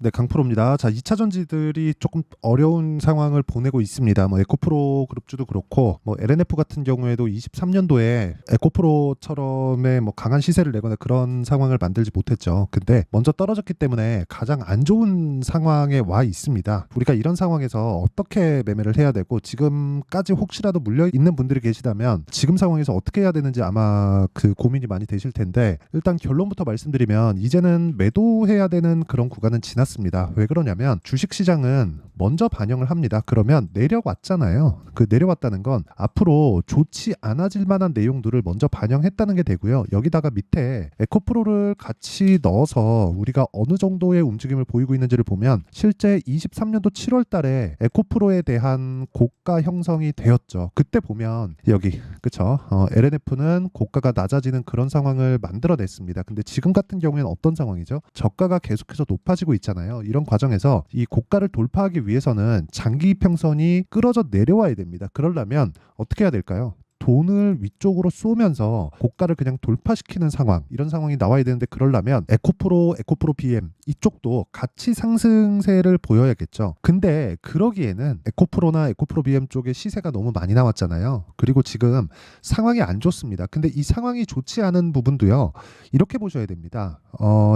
네, 강프로입니다. 자, 2차 전지들이 조금 어려운 상황을 보내고 있습니다. 뭐 에코프로 그룹주도 그렇고 뭐 LNF 같은 경우에도 23년도에 에코프로처럼의 뭐 강한 시세를 내거나 그런 상황을 만들지 못했죠. 근데 먼저 떨어졌기 때문에 가장 안 좋은 상황에 와 있습니다. 우리가 이런 상황에서 어떻게 매매를 해야 되고 지금까지 혹시라도 물려 있는 분들이 계시다면 지금 상황에서 어떻게 해야 되는지 아마 그 고민이 많이 되실 텐데, 일단 결론부터 말씀드리면 이제는 매도해야 되는 그런 구간은 지났습니다. 왜 그러냐면 주식시장은 먼저 반영을 합니다. 그러면 내려왔잖아요. 그 내려왔다는 건 앞으로 좋지 않아질 만한 내용들을 먼저 반영했다는 게 되고요. 여기다가 밑에 에코프로를 같이 넣어서 우리가 어느 정도의 움직임을 보이고 있는지를 보면 실제 23년도 7월 달에 에코프로에 대한 고가 형성이 되었죠. 그때 보면 여기 그쵸? LNF는 고가가 낮아지는 그런 상황을 만들어냈습니다. 근데 지금 같은 경우에는 어떤 상황이죠? 저가가 계속해서 높아지고 있잖아요. 이런 과정에서 이 고가를 돌파하기 위해서는 장기 이평선이 끌어져 내려와야 됩니다. 그러려면 어떻게 해야 될까요? 돈을 위쪽으로 쏘면서 고가를 그냥 돌파시키는 상황, 이런 상황이 나와야 되는데, 그러려면 에코프로, 에코프로 BM 이쪽도 같이 상승세를 보여야겠죠. 근데 그러기에는 에코프로나 에코프로 BM 쪽에 시세가 너무 많이 나왔잖아요. 그리고 지금 상황이 안 좋습니다. 근데 이 상황이 좋지 않은 부분도요, 이렇게 보셔야 됩니다.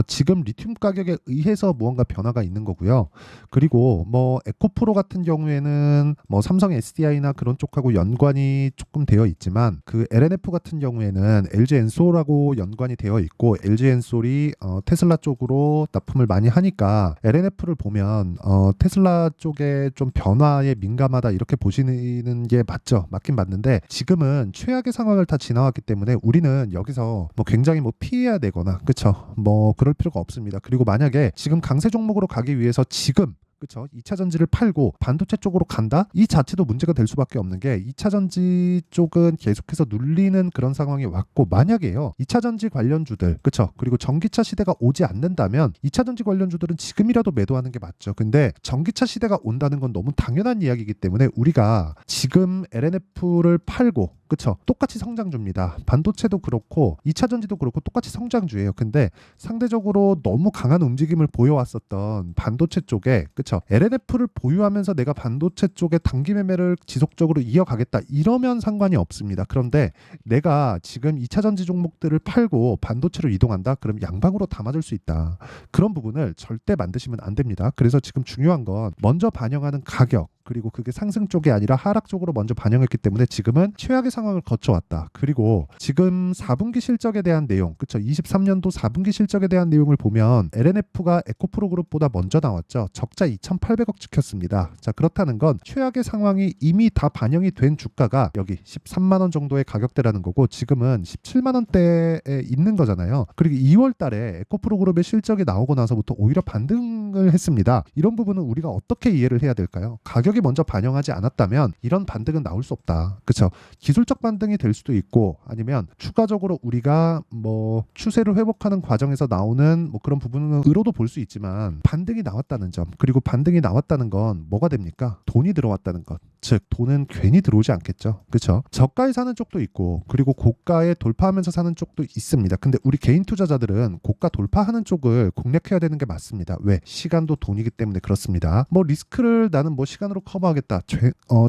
지금 리튬 가격에 의해서 무언가 변화가 있는 거고요. 그리고 뭐 에코프로 같은 경우에는 뭐 삼성 SDI나 그런 쪽하고 연관이 조금 되어 있지만, 그 LNF 같은 경우에는 LG 엔솔하고 연관이 되어 있고, LG 엔솔이 테슬라 쪽으로 납품을 많이 하니까 LNF를 보면 테슬라 쪽에 좀 변화에 민감하다 이렇게 보시는 게 맞죠. 맞긴 맞는데 지금은 최악의 상황을 다 지나왔기 때문에 우리는 여기서 뭐 굉장히 뭐 피해야 되거나 그쵸, 뭐 그럴 필요가 없습니다. 그리고 만약에 지금 강세 종목으로 가기 위해서 지금 그렇죠. 2차 전지를 팔고 반도체 쪽으로 간다? 이 자체도 문제가 될 수밖에 없는 게, 2차 전지 쪽은 계속해서 눌리는 그런 상황이 왔고, 만약에요 2차 전지 관련주들 그렇죠. 그리고 전기차 시대가 오지 않는다면 2차 전지 관련주들은 지금이라도 매도하는 게 맞죠. 근데 전기차 시대가 온다는 건 너무 당연한 이야기이기 때문에 우리가 지금 LNF를 팔고 그렇죠. 똑같이 성장주입니다. 반도체도 그렇고 2차 전지도 그렇고 똑같이 성장주예요. 근데 상대적으로 너무 강한 움직임을 보여왔었던 반도체 쪽에 그렇죠. LNF를 보유하면서 내가 반도체 쪽에 단기 매매를 지속적으로 이어가겠다 이러면 상관이 없습니다. 그런데 내가 지금 2차 전지 종목들을 팔고 반도체로 이동한다? 그럼 양방으로 다 맞을 수 있다. 그런 부분을 절대 만드시면 안 됩니다. 그래서 지금 중요한 건 먼저 반영하는 가격, 그리고 그게 상승 쪽이 아니라 하락 쪽으로 먼저 반영했기 때문에 지금은 최악의 상황을 거쳐왔다. 그리고 지금 4분기 실적에 대한 내용, 그쵸? 23년도 4분기 실적에 대한 내용을 보면 LNF가 에코프로 그룹보다 먼저 나왔죠. 적자 2,800억 찍혔습니다. 자, 그렇다는 건 최악의 상황이 이미 다 반영이 된 주가가 여기 13만 원 정도의 가격대라는 거고, 지금은 17만 원대에 있는 거잖아요. 그리고 2월 달에 에코프로 그룹의 실적이 나오고 나서부터 오히려 반등을 했습니다. 이런 부분은 우리가 어떻게 이해를 해야 될까요? 가격이 먼저 반영하지 않았다면 이런 반등은 나올 수 없다. 그렇죠? 기술적 반등이 될 수도 있고, 아니면 추가적으로 우리가 뭐 추세를 회복하는 과정에서 나오는 뭐 그런 부분으로도 볼 수 있지만, 반등이 나왔다는 점, 그리고 반등이 나왔다는 건 뭐가 됩니까? 돈이 들어왔다는 것. 즉 돈은 괜히 들어오지 않겠죠. 그렇죠? 저가에 사는 쪽도 있고, 그리고 고가에 돌파하면서 사는 쪽도 있습니다. 근데 우리 개인 투자자들은 고가 돌파하는 쪽을 공략해야 되는 게 맞습니다. 왜? 시간도 돈이기 때문에 그렇습니다. 뭐 리스크를 나는 뭐 시간으로 커버하겠다.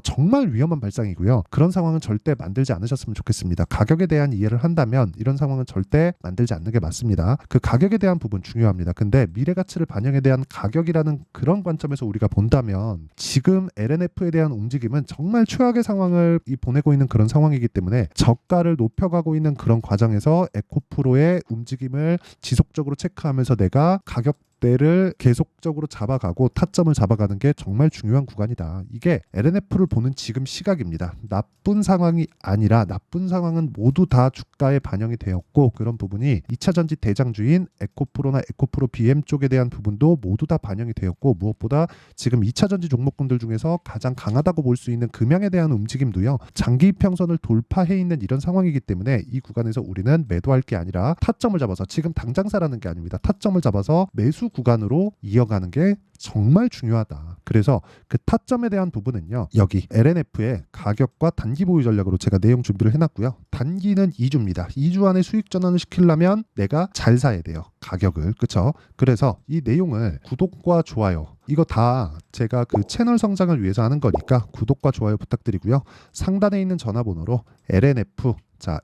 정말 위험한 발상이고요. 그런 상황은 절대 만들지 않으셨으면 좋겠습니다. 가격에 대한 이해를 한다면 이런 상황은 절대 만들지 않는 게 맞습니다. 그 가격에 대한 부분 중요합니다. 근데 미래 가치를 반영에 대한 가격이라는 그런 관점에서 우리가 본다면 지금 LNF에 대한 움직임은 정말 최악의 상황을 보내고 있는 그런 상황이기 때문에 저가를 높여가고 있는 그런 과정에서 에코프로의 움직임을 지속적으로 체크하면서 내가 가격 를 계속적으로 잡아가고 타점을 잡아가는 게 정말 중요한 구간이다. 이게 LNF를 보는 지금 시각입니다. 나쁜 상황이 아니라, 나쁜 상황은 모두 다 주가에 반영이 되었고, 그런 부분이 2차 전지 대장주인 에코프로나 에코프로 BM 쪽에 대한 부분도 모두 다 반영이 되었고, 무엇보다 지금 2차 전지 종목군들 중에서 가장 강하다고 볼 수 있는 금양에 대한 움직임도요, 장기 평선을 돌파해 있는 이런 상황이기 때문에 이 구간에서 우리는 매도할 게 아니라 타점을 잡아서, 지금 당장 사라는 게 아닙니다. 타점을 잡아서 매수 구간으로 이어가는 게 정말 중요하다. 그래서 그 타점에 대한 부분은요. 여기 LNF의 가격과 단기 보유 전략으로 제가 내용 준비를 해놨고요. 단기는 2주입니다. 2주 안에 수익 전환을 시키려면 내가 잘 사야 돼요. 가격을. 그쵸? 그래서 이 내용을 구독과 좋아요 이거 다 제가 그 채널 성장을 위해서 하는 거니까 구독과 좋아요 부탁드리고요. 상단에 있는 전화번호로 LNF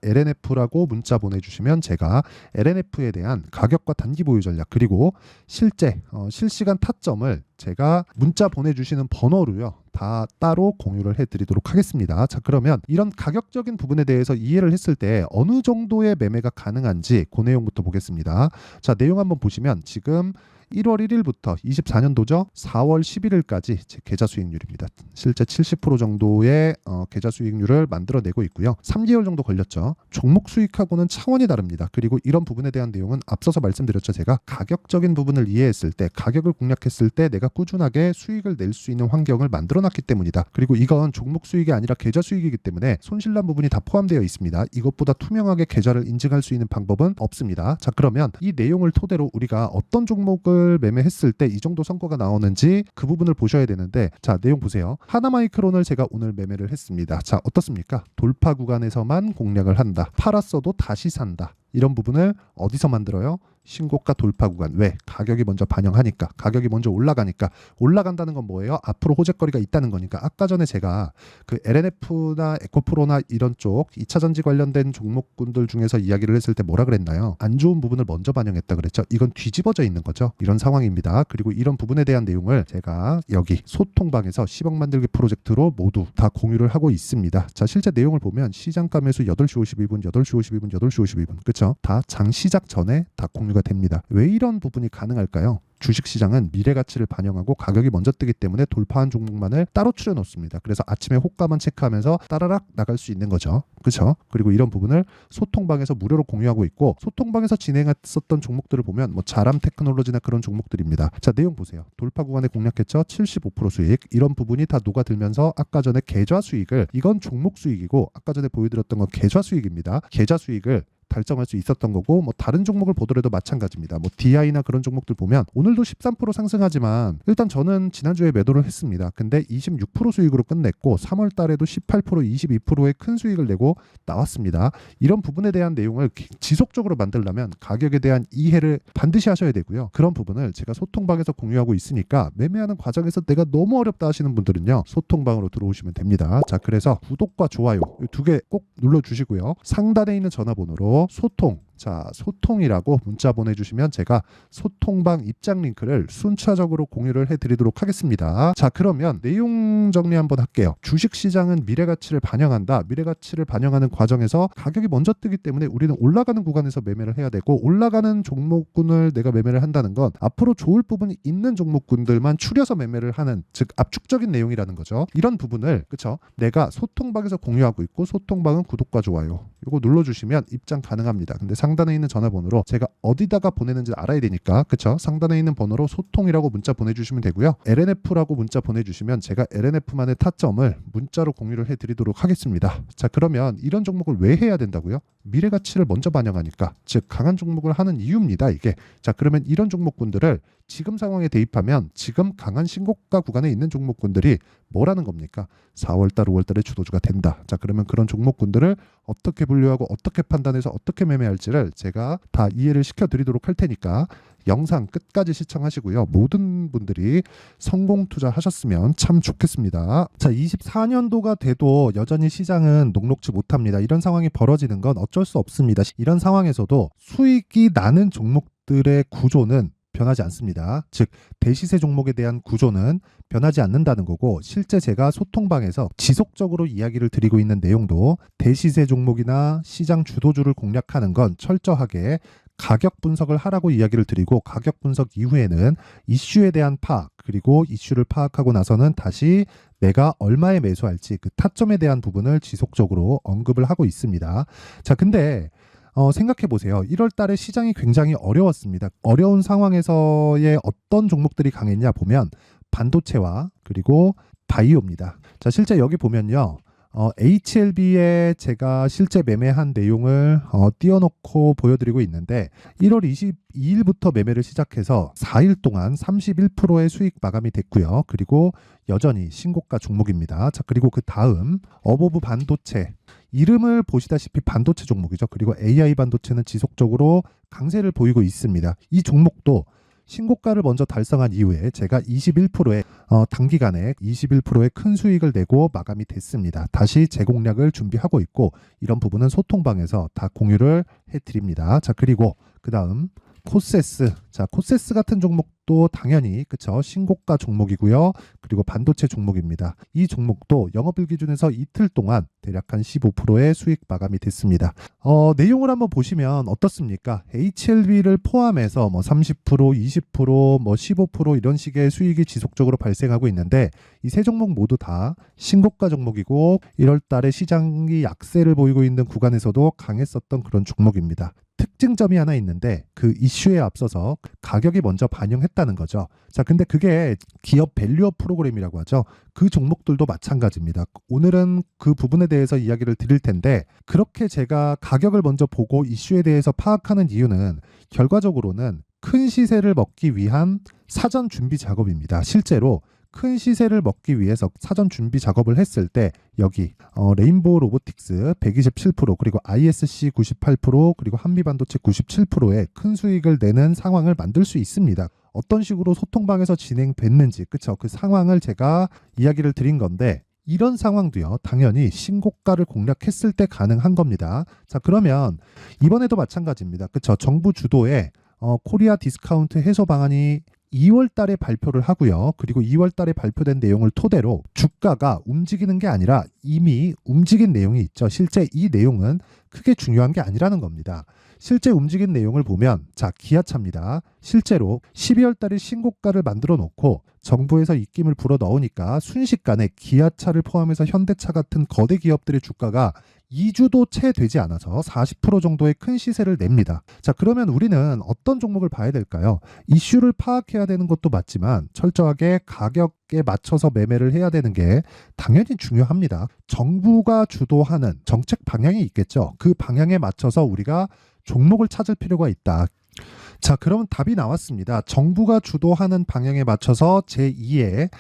LNF라고 문자 보내주시면 제가 LNF에 대한 가격과 단기 보유 전략 그리고 실제 실시간 타점을 제가 문자 보내주시는 번호로요 다 따로 공유를 해드리도록 하겠습니다. 자, 그러면 이런 가격적인 부분에 대해서 이해를 했을 때 어느 정도의 매매가 가능한지 그 내용부터 보겠습니다. 자, 내용 한번 보시면 지금 1월 1일부터 24년도죠. 4월 11일까지 제 계좌 수익률입니다. 실제 70% 정도의 계좌 수익률을 만들어내고 있고요. 3개월 정도 걸렸죠. 종목 수익하고는 차원이 다릅니다. 그리고 이런 부분에 대한 내용은 앞서서 말씀드렸죠. 제가 가격적인 부분을 이해했을 때, 가격을 공략했을 때 내가 꾸준하게 수익을 낼 수 있는 환경을 만들어놨기 때문이다. 그리고 이건 종목 수익이 아니라 계좌 수익이기 때문에 손실난 부분이 다 포함되어 있습니다. 이것보다 투명하게 계좌를 인증할 수 있는 방법은 없습니다. 자, 그러면 이 내용을 토대로 우리가 어떤 종목을 매매했을 때 이 정도 성과가 나오는지 그 부분을 보셔야 되는데, 자, 내용 보세요. 하나마이크론을 제가 오늘 매매를 했습니다. 자, 어떻습니까? 돌파 구간에서만 공략을 한다. 팔았어도 다시 산다. 이런 부분을 어디서 만들어요? 신고가 돌파 구간. 왜? 가격이 먼저 반영하니까. 가격이 먼저 올라가니까. 올라간다는 건 뭐예요? 앞으로 호재거리가 있다는 거니까. 아까 전에 제가 그 LNF나 에코프로나 이런 쪽 2차전지 관련된 종목군들 중에서 이야기를 했을 때 뭐라 그랬나요? 안 좋은 부분을 먼저 반영했다 그랬죠. 이건 뒤집어져 있는 거죠. 이런 상황입니다. 그리고 이런 부분에 대한 내용을 제가 여기 소통방에서 10억 만들기 프로젝트로 모두 다 공유를 하고 있습니다. 자, 실제 내용을 보면 시장가 매수 8시 52분, 8시 52분, 8시 52분. 그렇죠? 다 장 시작 전에 다 공유가 됩니다. 왜 이런 부분이 가능할까요? 주식시장은 미래가치를 반영하고 가격이 먼저 뜨기 때문에 돌파한 종목만을 따로 추려놓습니다. 그래서 아침에 호가만 체크하면서 따라락 나갈 수 있는 거죠. 그렇죠? 그리고 이런 부분을 소통방에서 무료로 공유하고 있고, 소통방에서 진행했었던 종목들을 보면 뭐 자람 테크놀로지나 그런 종목들입니다. 자, 내용 보세요. 돌파 구간에 공략했죠. 75% 수익. 이런 부분이 다 녹아들면서 아까 전에 계좌 수익을, 이건 종목 수익이고 아까 전에 보여드렸던 건 계좌 수익입니다. 계좌 수익을 달성할 수 있었던 거고, 뭐 다른 종목을 보더라도 마찬가지입니다. 뭐 DI나 그런 종목들 보면 오늘도 13% 상승하지만 일단 저는 지난주에 매도를 했습니다. 근데 26% 수익으로 끝냈고 3월 달에도 18%, 22%의 큰 수익을 내고 나왔습니다. 이런 부분에 대한 내용을 지속적으로 만들려면 가격에 대한 이해를 반드시 하셔야 되고요. 그런 부분을 제가 소통방에서 공유하고 있으니까 매매하는 과정에서 내가 너무 어렵다 하시는 분들은요, 소통방으로 들어오시면 됩니다. 자, 그래서 구독과 좋아요 두 개 꼭 눌러주시고요. 상단에 있는 전화번호로 소통, 자, 소통이라고 문자 보내주시면 제가 소통방 입장 링크를 순차적으로 공유를 해드리도록 하겠습니다. 자, 그러면 내용 정리 한번 할게요. 주식시장은 미래가치를 반영한다. 미래가치를 반영하는 과정에서 가격이 먼저 뜨기 때문에 우리는 올라가는 구간에서 매매를 해야 되고, 올라가는 종목군을 내가 매매를 한다는 건 앞으로 좋을 부분이 있는 종목군들만 추려서 매매를 하는, 즉 압축적인 내용이라는 거죠. 이런 부분을, 그쵸? 내가 소통방에서 공유하고 있고, 소통방은 구독과 좋아요 이거 눌러주시면 입장 가능합니다. 근데 상단에 있는 전화번호로 제가 어디다가 보내는지 알아야 되니까, 그쵸? 상단에 있는 번호로 소통이라고 문자 보내주시면 되고요. LNF라고 문자 보내주시면 제가 LNF만의 타점을 문자로 공유를 해드리도록 하겠습니다. 자, 그러면 이런 종목을 왜 해야 된다고요? 미래가치를 먼저 반영하니까, 즉 강한 종목을 하는 이유입니다, 이게. 자, 그러면 이런 종목군들을 지금 상황에 대입하면 지금 강한 신고가 구간에 있는 종목군들이 뭐라는 겁니까? 4월달, 5월달에 주도주가 된다. 자, 그러면 그런 종목군들을 어떻게 분류하고 어떻게 판단해서 어떻게 매매할지를 제가 다 이해를 시켜드리도록 할 테니까 영상 끝까지 시청하시고요. 모든 분들이 성공 투자하셨으면 참 좋겠습니다. 자, 24년도가 돼도 여전히 시장은 녹록지 못합니다. 이런 상황이 벌어지는 건 어쩔 수 없습니다. 이런 상황에서도 수익이 나는 종목들의 구조는 변하지 않습니다. 즉 대시세 종목에 대한 구조는 변하지 않는다는 거고, 실제 제가 소통방에서 지속적으로 이야기를 드리고 있는 내용도 대시세 종목이나 시장 주도주를 공략하는 건 철저하게 가격 분석을 하라고 이야기를 드리고, 가격 분석 이후에는 이슈에 대한 파악, 그리고 이슈를 파악하고 나서는 다시 내가 얼마에 매수할지 그 타점에 대한 부분을 지속적으로 언급을 하고 있습니다. 자, 근데 생각해 보세요. 1월 달에 시장이 굉장히 어려웠습니다. 어려운 상황에서의 어떤 종목들이 강했냐 보면 반도체와 그리고 바이오입니다. 자, 실제 여기 보면요. HLB에 제가 실제 매매한 내용을 띄워놓고 보여드리고 있는데 1월 22일부터 매매를 시작해서 4일 동안 31%의 수익 마감이 됐고요. 그리고 여전히 신고가 종목입니다. 자, 그리고 그 다음 어보브 반도체, 이름을 보시다시피 반도체 종목이죠. 그리고 AI 반도체는 지속적으로 강세를 보이고 있습니다. 이 종목도 신고가를 먼저 달성한 이후에 제가 21%의 단기간에 21%의 큰 수익을 내고 마감이 됐습니다. 다시 재공략을 준비하고 있고 이런 부분은 소통방에서 다 공유를 해드립니다. 자, 그리고 그 다음 코세스. 자, 코세스 같은 종목도 당연히 그쵸, 신고가 종목이고요. 그리고 반도체 종목입니다. 이 종목도 영업일 기준에서 이틀 동안 대략 한 15%의 수익 마감이 됐습니다. 내용을 한번 보시면 어떻습니까? HLB를 포함해서 뭐 30%, 20%, 뭐 15% 이런 식의 수익이 지속적으로 발생하고 있는데 이 세 종목 모두 다 신고가 종목이고 1월 달에 시장이 약세를 보이고 있는 구간에서도 강했었던 그런 종목입니다. 특징점이 하나 있는데 그 이슈에 앞서서 가격이 먼저 반영했다는 거죠. 자, 근데 그게 기업 밸류업 프로그램이라고 하죠. 그 종목들도 마찬가지입니다. 오늘은 그 부분에 대해서 이야기를 드릴 텐데 그렇게 제가 가격을 먼저 보고 이슈에 대해서 파악하는 이유는 결과적으로는 큰 시세를 먹기 위한 사전 준비 작업입니다. 실제로 큰 시세를 먹기 위해서 사전 준비 작업을 했을 때 여기 레인보우 로보틱스 127% 그리고 ISC 98% 그리고 한미반도체 97%의 큰 수익을 내는 상황을 만들 수 있습니다. 어떤 식으로 소통방에서 진행됐는지 그쵸, 그 상황을 제가 이야기를 드린 건데 이런 상황도요 당연히 신고가를 공략했을 때 가능한 겁니다. 자, 그러면 이번에도 마찬가지입니다. 그쵸, 정부 주도의 코리아 디스카운트 해소 방안이 2월 달에 발표를 하고요. 그리고 2월 달에 발표된 내용을 토대로 주가가 움직이는 게 아니라 이미 움직인 내용이 있죠. 실제 이 내용은 크게 중요한 게 아니라는 겁니다. 실제 움직인 내용을 보면 자, 기아차입니다. 실제로 12월 달에 신고가를 만들어 놓고 정부에서 입김을 불어 넣으니까 순식간에 기아차를 포함해서 현대차 같은 거대 기업들의 주가가 2주도 채 되지 않아서 40% 정도의 큰 시세를 냅니다. 자, 그러면 우리는 어떤 종목을 봐야 될까요? 이슈를 파악해야 되는 것도 맞지만 철저하게 가격에 맞춰서 매매를 해야 되는 게 당연히 중요합니다. 정부가 주도하는 정책 방향이 있겠죠. 그 방향에 맞춰서 우리가 종목을 찾을 필요가 있다. 자, 그러면 답이 나왔습니다. 정부가 주도하는 방향에 맞춰서 제2의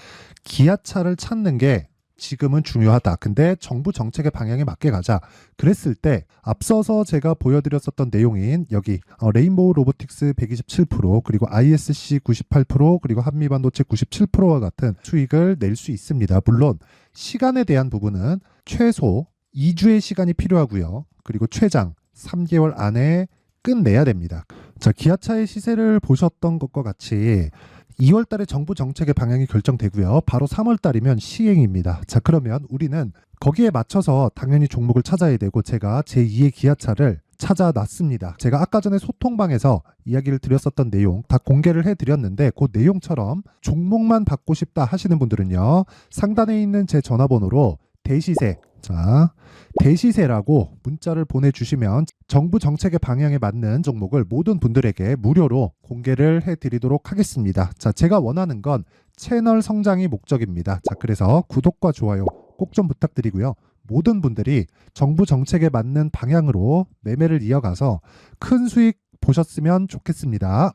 기아차를 찾는 게 지금은 중요하다. 근데 정부 정책의 방향에 맞게 가자. 그랬을 때 앞서서 제가 보여드렸었던 내용인 여기 레인보우 로보틱스 127% 그리고 ISC 98% 그리고 한미반도체 97%와 같은 수익을 낼 수 있습니다. 물론 시간에 대한 부분은 최소 2주의 시간이 필요하고요. 그리고 최장 3개월 안에 끝내야 됩니다. 자, 기아차의 시세를 보셨던 것과 같이 2월 달에 정부 정책의 방향이 결정되고요. 바로 3월 달이면 시행입니다. 자, 그러면 우리는 거기에 맞춰서 당연히 종목을 찾아야 되고 제가 제2의 기아차를 찾아놨습니다. 제가 아까 전에 소통방에서 이야기를 드렸었던 내용 다 공개를 해드렸는데 그 내용처럼 종목만 받고 싶다 하시는 분들은요. 상단에 있는 제 전화번호로 대시세, 자, 대시세라고 문자를 보내주시면 정부 정책의 방향에 맞는 종목을 모든 분들에게 무료로 공개를 해드리도록 하겠습니다. 자, 제가 원하는 건 채널 성장이 목적입니다. 자, 그래서 구독과 좋아요 꼭 좀 부탁드리고요. 모든 분들이 정부 정책에 맞는 방향으로 매매를 이어가서 큰 수익 보셨으면 좋겠습니다.